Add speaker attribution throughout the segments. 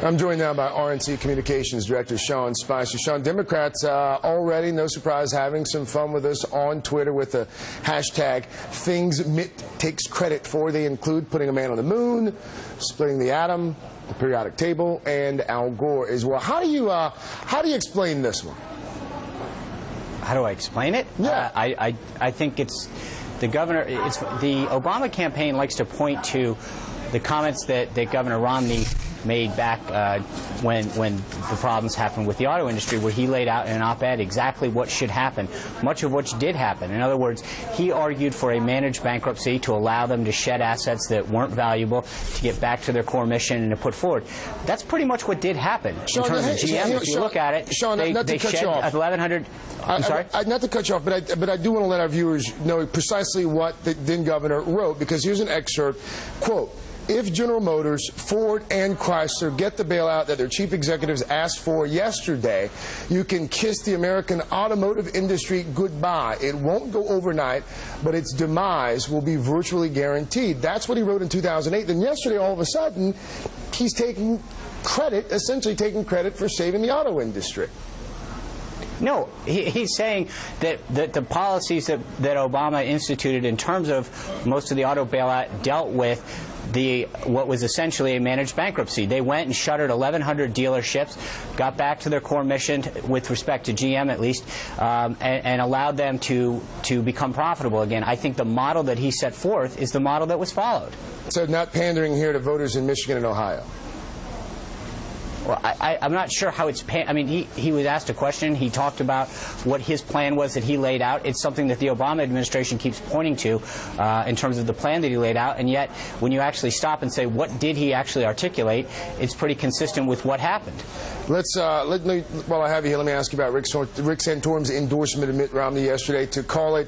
Speaker 1: I'm joined now by RNC Communications Director Sean Spicer. Sean, Democrats already, no surprise, having some fun with us on Twitter with the hashtag things Mitt takes credit for. They include putting a man on the moon, splitting the atom, the periodic table, and Al Gore as well. How do you explain this one?
Speaker 2: How do I explain it?
Speaker 1: Yeah.
Speaker 2: I think it's the governor. It's the Obama campaign likes to point to the comments that Governor Romney made back when the problems happened with the auto industry, where he laid out in an op-ed exactly what should happen, much of which did happen. In other words, he argued for a managed bankruptcy to allow them to shed assets that weren't valuable, to get back to their core mission and to put forward. That's pretty much what did happen.
Speaker 1: Sean,
Speaker 2: in terms of GM, if you look at it,
Speaker 1: Sean,
Speaker 2: they shed 1,100. I'm sorry?
Speaker 1: Not to cut you off, but I do want to let our viewers know precisely what the then governor wrote, because here's an excerpt, quote, "If General Motors, Ford, and Chrysler get the bailout that their chief executives asked for yesterday, you can kiss the American automotive industry goodbye. It won't go overnight, but its demise will be virtually guaranteed." That's what he wrote in 2008. Then yesterday, all of a sudden, he's taking credit, essentially taking credit for saving the auto industry.
Speaker 2: No, he's saying that the policies that Obama instituted in terms of most of the auto bailout dealt with what was essentially a managed bankruptcy. They went and shuttered 1,100 dealerships, got back to their core mission with respect to GM at least, and allowed them to become profitable again. I think the model that he set forth is the model that was followed.
Speaker 1: So not pandering here to voters in Michigan and Ohio.
Speaker 2: Well, I'm not sure how it's. I mean, he was asked a question. He talked about what his plan was that he laid out. It's something that the Obama administration keeps pointing to in terms of the plan that he laid out. And yet, when you actually stop and say, what did he actually articulate, it's pretty consistent with what happened.
Speaker 1: While I have you here, let me ask you about Rick Santorum's endorsement of Mitt Romney yesterday. To call it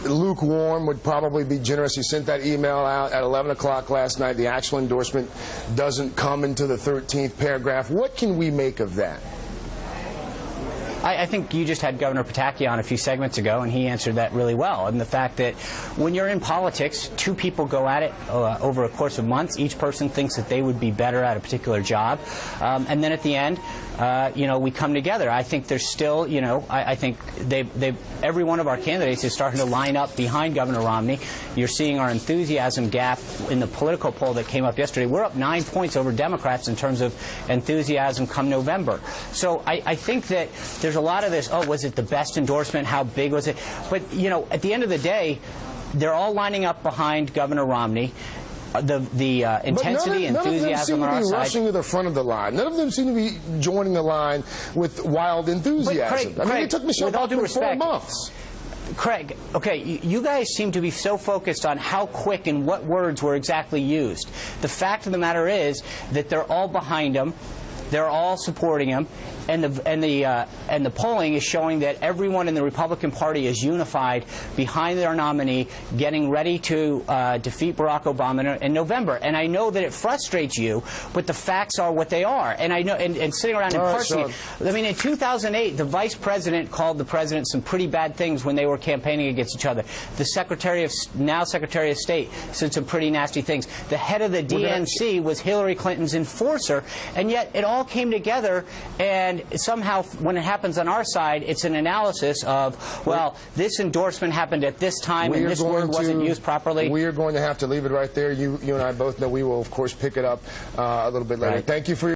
Speaker 1: lukewarm would probably be generous. He sent that email out at 11 o'clock last night. The actual endorsement doesn't come into the 13th paragraph. What can we make of that?
Speaker 2: I think you just had Governor Pataki on a few segments ago, and he answered that really well. And the fact that when you're in politics, two people go at it over a course of months. Each person thinks that they would be better at a particular job. And then at the end, we come together. I think there's still, I think every one of our candidates is starting to line up behind Governor Romney. You're seeing our enthusiasm gap in the political poll that came up yesterday. We're up 9 points over Democrats in terms of enthusiasm come November. So I think that there's a lot of this, oh, was it the best endorsement? How big was it? But, at the end of the day, they're all lining up behind Governor Romney. The intensity, enthusiasm on our side. None of them seem to be rushing to the front of the line. None of them seem to be joining the line with wild enthusiasm. But Craig,
Speaker 1: it took Michelle Bachmann 4 months.
Speaker 2: Craig, okay, you guys seem to be so focused on how quick and what words were exactly used. The fact of the matter is that they're all behind him. They're all supporting him, and the polling is showing that everyone in the Republican Party is unified behind their nominee, getting ready to defeat Barack Obama in November. And I know that it frustrates you, but the facts are what they are. And I know, and sitting around and parsing it. I mean, in 2008, the vice president called the president some pretty bad things when they were campaigning against each other. The now Secretary of State said some pretty nasty things. The head of the DNC was Hillary Clinton's enforcer, and yet it all came together, and somehow when it happens on our side, it's an analysis of, well, this endorsement happened at this time and this word wasn't used properly.
Speaker 1: We are going to have to leave it right there. You and I both know we will, of course, pick it up a little bit later.
Speaker 2: Right.
Speaker 1: Thank you for your